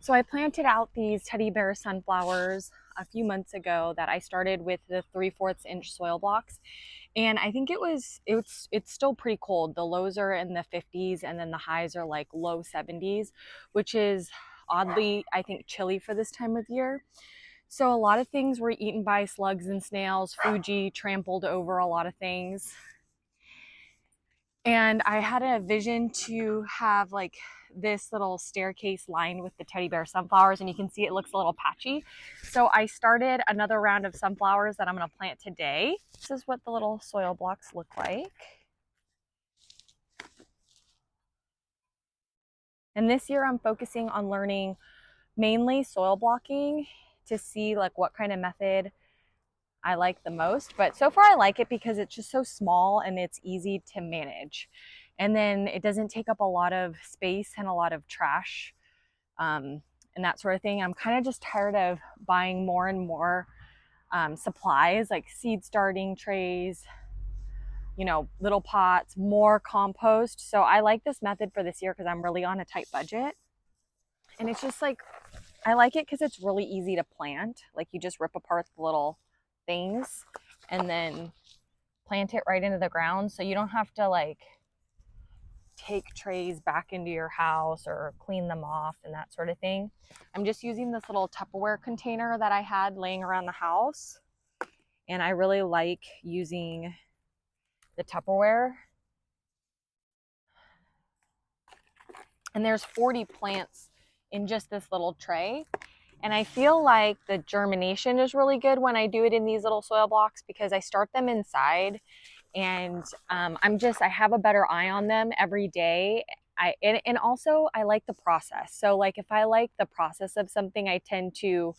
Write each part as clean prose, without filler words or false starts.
So I planted out these teddy bear sunflowers a few months ago that I started with the 3/4 inch soil blocks. And I think it's still pretty cold. The lows are in the 50s and then the highs are like low 70s, which is oddly, I think, chilly for this time of year. So a lot of things were eaten by slugs and snails. Fuji trampled over a lot of things. And I had a vision to have like this little staircase lined with the teddy bear sunflowers, and you can see it looks a little patchy. So I started another round of sunflowers that I'm going to plant today. This is what the little soil blocks look like. And this year I'm focusing on learning mainly soil blocking to see like what kind of method I like the most. But so far I like it because it's just so small and it's easy to manage. And then it doesn't take up a lot of space and a lot of trash and that sort of thing. I'm kind of just tired of buying more and more supplies like seed starting trays, little pots, more compost. So I like this method for this year because I'm really on a tight budget. And it's just like, I like it because it's really easy to plant. Like you just rip apart the little things and then plant it right into the ground. So you don't have to like take trays back into your house or clean them off and that sort of thing. I'm just using this little Tupperware container that I had laying around the house. And I really like using the Tupperware. And there's 40 plants in just this little tray. And I feel like the germination is really good when I do it in these little soil blocks because I start them inside and I have a better eye on them every day. And also I like the process. So like if I like the process of something, I tend to,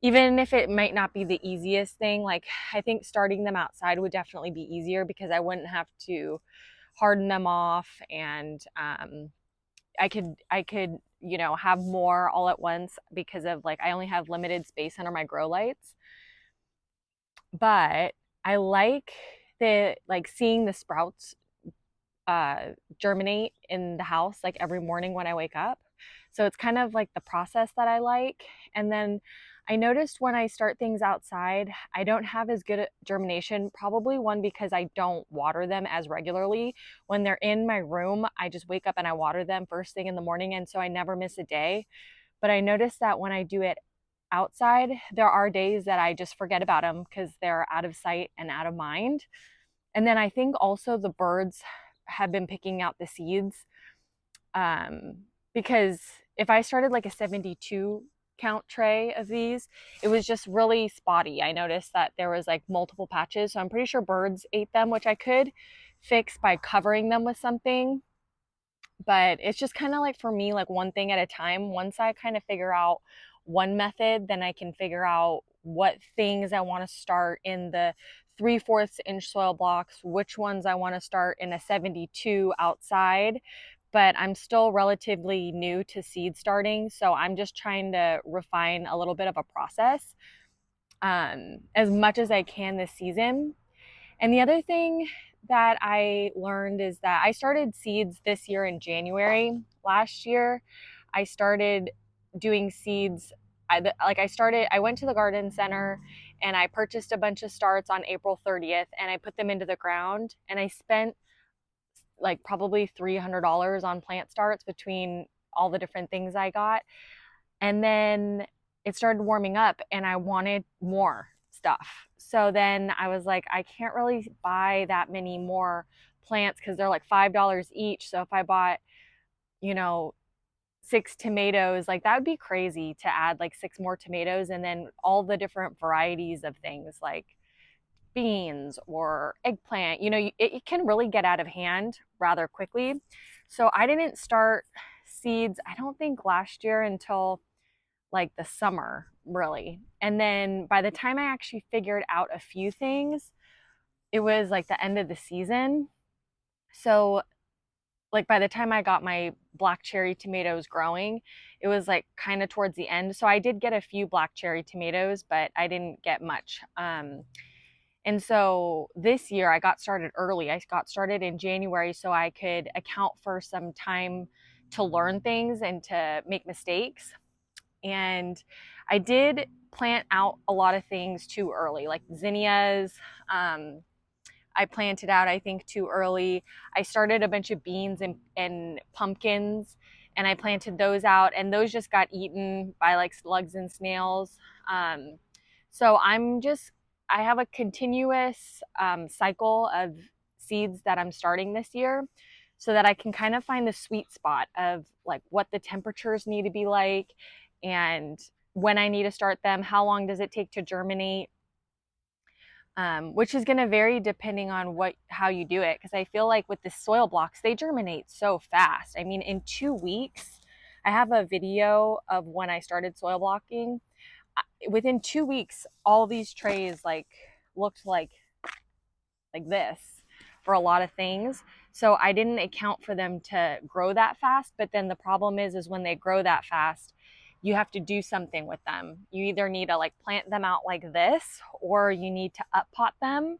even if it might not be the easiest thing, like I think starting them outside would definitely be easier because I wouldn't have to harden them off and I could have more all at once because of like I only have limited space under my grow lights. But I like seeing the sprouts germinate in the house like every morning when I wake up. So it's kind of like the process that I like. And then I noticed when I start things outside, I don't have as good germination, probably one because I don't water them as regularly. When they're in my room, I just wake up and I water them first thing in the morning, and so I never miss a day. But I noticed that when I do it outside, there are days that I just forget about them because they're out of sight and out of mind. And then I think also the birds have been picking out the seeds because if I started like a 72 count tray of these, it was just really spotty. I noticed that there was like multiple patches, so I'm pretty sure birds ate them, which I could fix by covering them with something. But it's just kind of like for me, like one thing at a time. Once I kind of figure out one method, then I can figure out what things I want to start in the 3/4 inch soil blocks, which ones I want to start in a 72 outside. But I'm still relatively new to seed starting, so I'm just trying to refine a little bit of a process as much as I can this season. And the other thing that I learned is that I started seeds this year in January. Last year, I started doing seeds. I went to the garden center and I purchased a bunch of starts on April 30th and I put them into the ground, and I spent like probably $300 on plant starts between all the different things I got. And then it started warming up and I wanted more stuff. So then I was like, I can't really buy that many more plants because they're like $5 each. So if I bought, 6 tomatoes, like that would be crazy to add like 6 more tomatoes, and then all the different varieties of things like beans or eggplant. It can really get out of hand rather quickly. So I didn't start seeds, I don't think last year, until like the summer, really. And then by the time I actually figured out a few things, it was like the end of the season. So like by the time I got my black cherry tomatoes growing, it was like kind of towards the end. So I did get a few black cherry tomatoes, but I didn't get much. And so this year I got started early. I got started in January so I could account for some time to learn things and to make mistakes. And I did plant out a lot of things too early, like zinnias. I planted out, I think, too early. I started a bunch of beans and pumpkins, and I planted those out, and those just got eaten by like slugs and snails. Um, so I have a continuous cycle of seeds that I'm starting this year so that I can kind of find the sweet spot of like what the temperatures need to be like and when I need to start them, how long does it take to germinate, which is going to vary depending on how you do it. Because I feel like with the soil blocks, they germinate so fast. I mean, in 2 weeks, I have a video of when I started soil blocking. Within 2 weeks, all these trays like looked like this for a lot of things. So I didn't account for them to grow that fast. But then the problem is when they grow that fast, you have to do something with them. You either need to like plant them out like this, or you need to up pot them.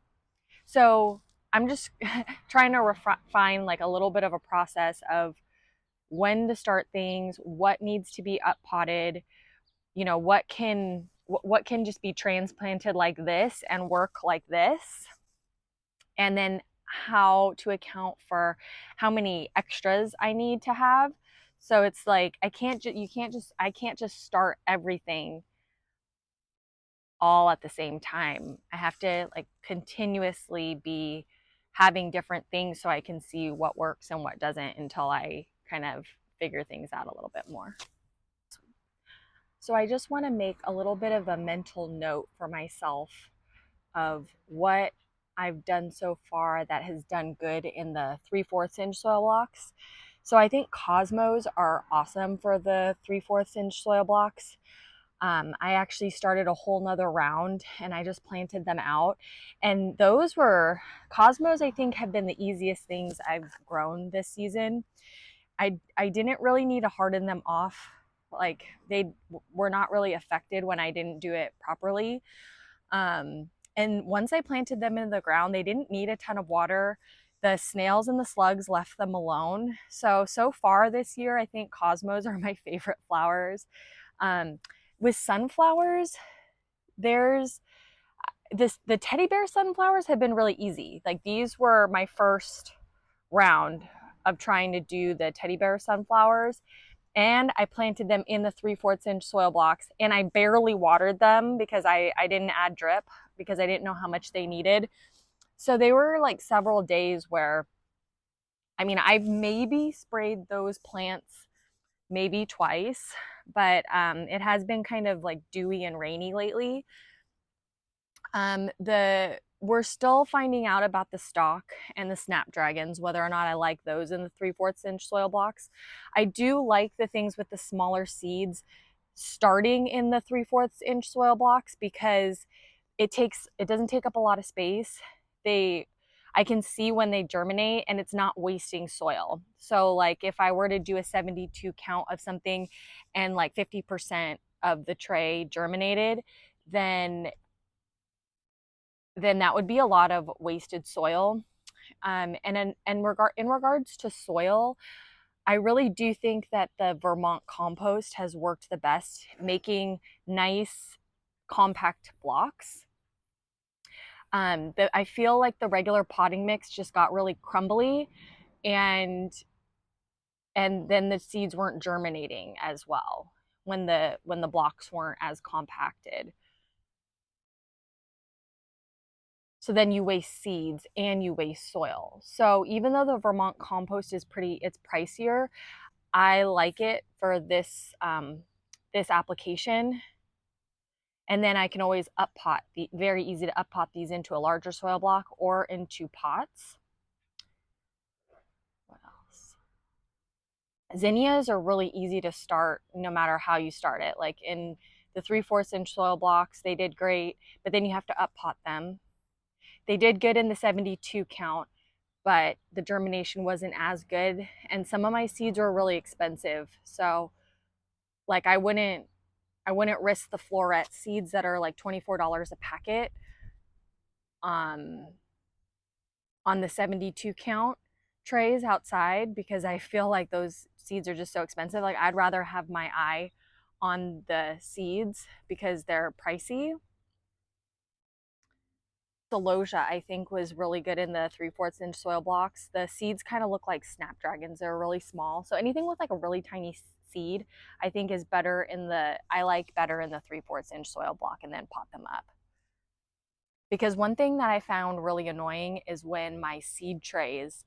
So I'm just trying to refine like a little bit of a process of when to start things, what needs to be up potted, you know, what can just be transplanted like this and work like this, and then how to account for how many extras I need to have. So it's like I can't just start everything all at the same time. I have to like continuously be having different things so I can see what works and what doesn't until I kind of figure things out a little bit more. So I just want to make a little bit of a mental note for myself of what I've done so far that has done good in the 3/4 inch soil blocks. So I think Cosmos are awesome for the 3/4 inch soil blocks. I actually started a whole nother round and I just planted them out. And those were, Cosmos I think have been the easiest things I've grown this season. I didn't really need to harden them off. Like they were not really affected when I didn't do it properly. And once I planted them in the ground, they didn't need a ton of water. The snails and the slugs left them alone. So far this year, I think Cosmos are my favorite flowers. With sunflowers, there's the teddy bear sunflowers have been really easy. Like these were my first round of trying to do the teddy bear sunflowers. And I planted them in the 3/4 inch soil blocks, and I barely watered them because I didn't add drip because I didn't know how much they needed. So they were like several days where, I mean, I've maybe sprayed those plants maybe twice, but it has been kind of like dewy and rainy lately. We're still finding out about the stalk and the snapdragons, whether or not I like those in the 3/4 inch soil blocks. I do like the things with the smaller seeds starting in the 3/4 inch soil blocks because it doesn't take up a lot of space. I can see when they germinate and it's not wasting soil. So like if I were to do a 72 count of something and like 50% of the tray germinated, then that would be a lot of wasted soil. And in regards to soil, I really do think that the Vermont compost has worked the best, making nice compact blocks. I feel like the regular potting mix just got really crumbly, and then the seeds weren't germinating as well when the blocks weren't as compacted. So then you waste seeds and you waste soil. So even though the Vermont compost is it's pricier, I like it for this this application. And then I can always up pot, very easy to up pot these into a larger soil block or into pots. What else? Zinnias are really easy to start no matter how you start it. Like in the 3/4 inch soil blocks, they did great, but then you have to up pot them. They did good in the 72 count, but the germination wasn't as good. And some of my seeds were really expensive. So like I wouldn't risk the floret seeds that are like $24 a packet on the 72 count trays outside, because I feel like those seeds are just so expensive. Like I'd rather have my eye on the seeds because they're pricey. Celosia, I think, was really good in the 3/4 inch soil blocks. The seeds kind of look like snapdragons. They're really small. So anything with like a really tiny seed, I think is better in the, I like better in the 3/4 inch soil block, and then pot them up. Because one thing that I found really annoying is when my seed trays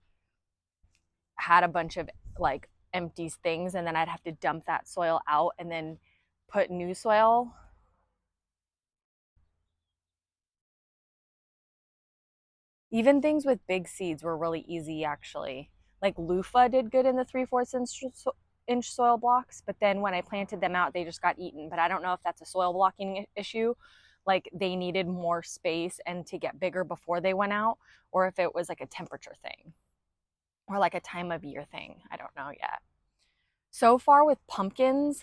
had a bunch of like empty things, and then I'd have to dump that soil out and then put new soil. Even things with big seeds were really easy, actually. Like loofah did good in the 3/4 inch soil blocks, but then when I planted them out, they just got eaten. But I don't know if that's a soil blocking issue, like they needed more space and to get bigger before they went out, or if it was like a temperature thing or like a time of year thing. I don't know yet. So far with pumpkins,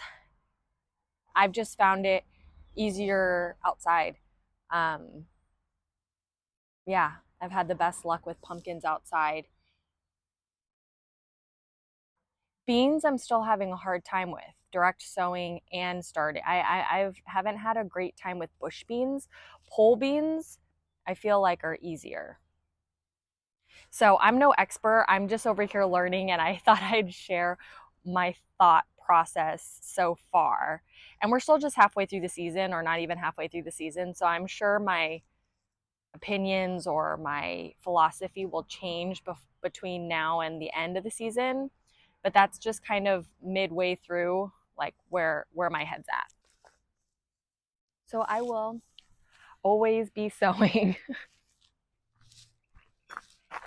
I've just found it easier outside. Yeah, I've had the best luck with pumpkins outside. Beans, I'm still having a hard time with direct sowing and starting. I haven't had a great time with bush beans. Pole beans, I feel like are easier. So I'm no expert. I'm just over here learning, and I thought I'd share my thought process so far. And we're still just halfway through the season, or not even halfway through the season. So I'm sure my opinions or my philosophy will change between now and the end of the season. But that's just kind of midway through, like where my head's at. So I will always be sowing.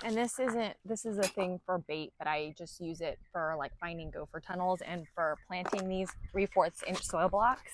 And this is a thing for bait, but I just use it for like finding gopher tunnels and for planting these 3/4 inch soil blocks.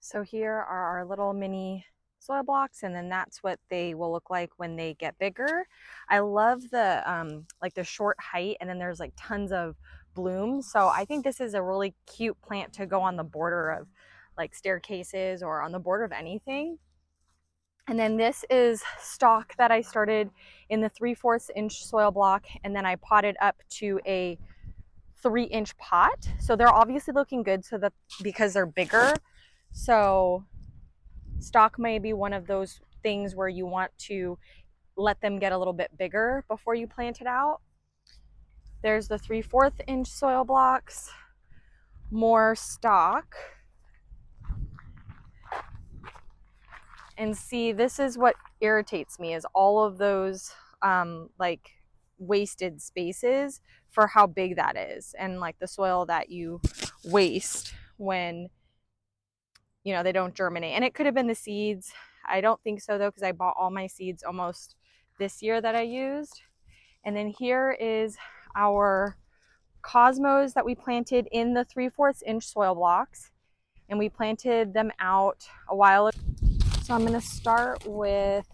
So here are our little mini soil blocks, and then that's what they will look like when they get bigger. I love the like the short height, and then there's like tons of bloom. So I think this is a really cute plant to go on the border of like staircases or on the border of anything. And then this is stock that I started in the 3/4 inch soil block, and then I potted up to a 3-inch pot. So they're obviously looking good, so that because they're bigger. So stock may be one of those things where you want to let them get a little bit bigger before you plant it out. There's the 3/4 inch soil blocks, more stock. And see, this is what irritates me, is all of those like wasted spaces for how big that is, and like the soil that you waste when they don't germinate. And it could have been the seeds. I don't think so though, because I bought all my seeds almost this year that I used. And then here is our cosmos that we planted in the 3/4 inch soil blocks. and we planted them out a while ago. So I'm going to start with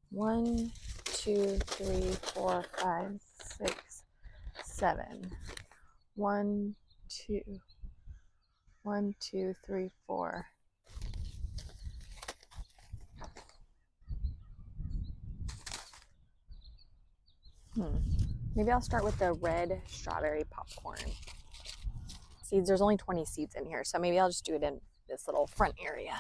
one, two, three, four, five, six, seven. One, two, three, four. Maybe I'll start with the red strawberry popcorn. Seeds, there's only 20 seeds in here, so maybe I'll just do it in this little front area.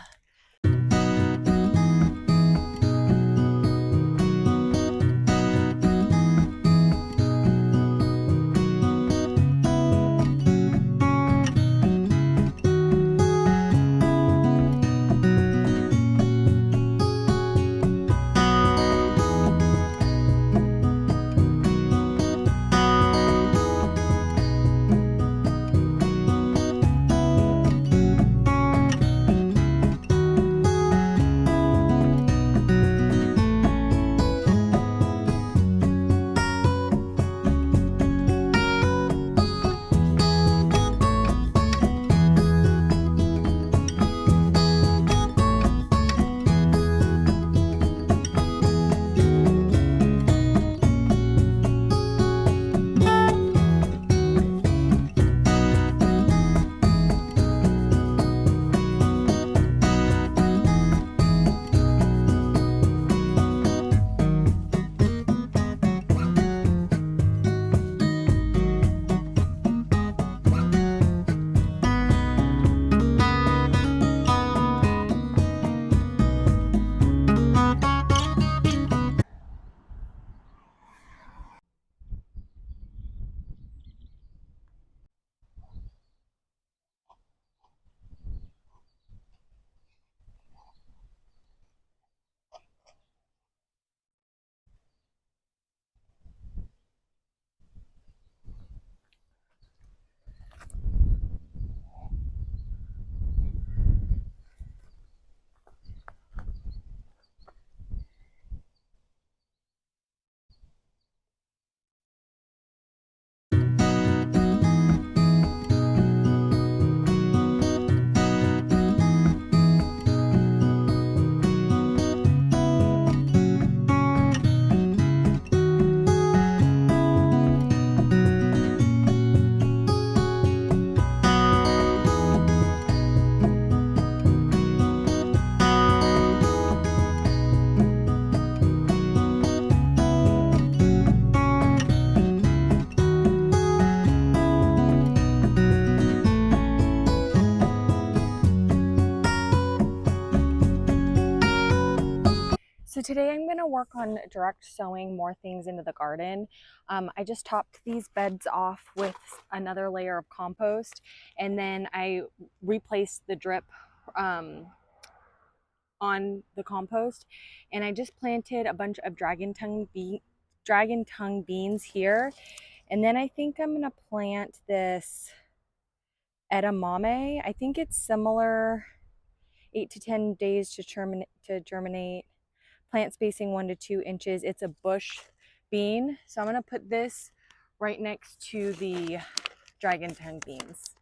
So today I'm going to work on direct sowing more things into the garden. I just topped these beds off with another layer of compost, and then I replaced the drip on the compost, and I just planted a bunch of dragon tongue beans here, and then I think I'm going to plant this edamame. I think it's similar, 8 to 10 days to germinate. Plant spacing 1 to 2 inches. It's a bush bean. So I'm going to put this right next to the dragon tongue beans.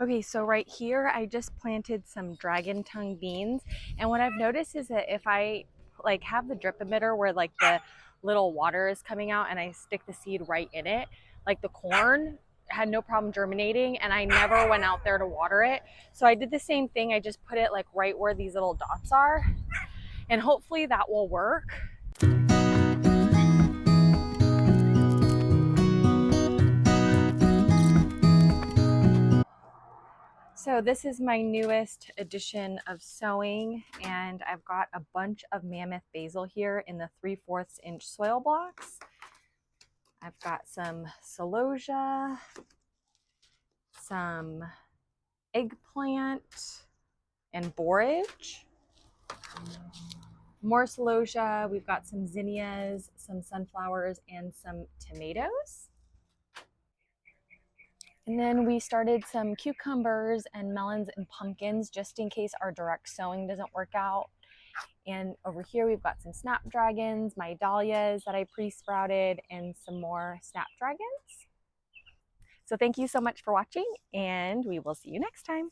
Okay, so right here I just planted some dragon tongue beans, and what I've noticed is that if I like have the drip emitter where like the little water is coming out and I stick the seed right in it, like the corn had no problem germinating, and I never went out there to water it. So I did the same thing. I just put it like right where these little dots are, and hopefully that will work. So this is my newest edition of sowing, and I've got a bunch of mammoth basil here in the 3/4 inch soil blocks. I've got some celosia, some eggplant and borage, more celosia. We've got some zinnias, some sunflowers, and some tomatoes. And then we started some cucumbers and melons and pumpkins just in case our direct sowing doesn't work out. And over here we've got some snapdragons, my dahlias that I pre-sprouted, and some more snapdragons. So thank you so much for watching, and we will see you next time.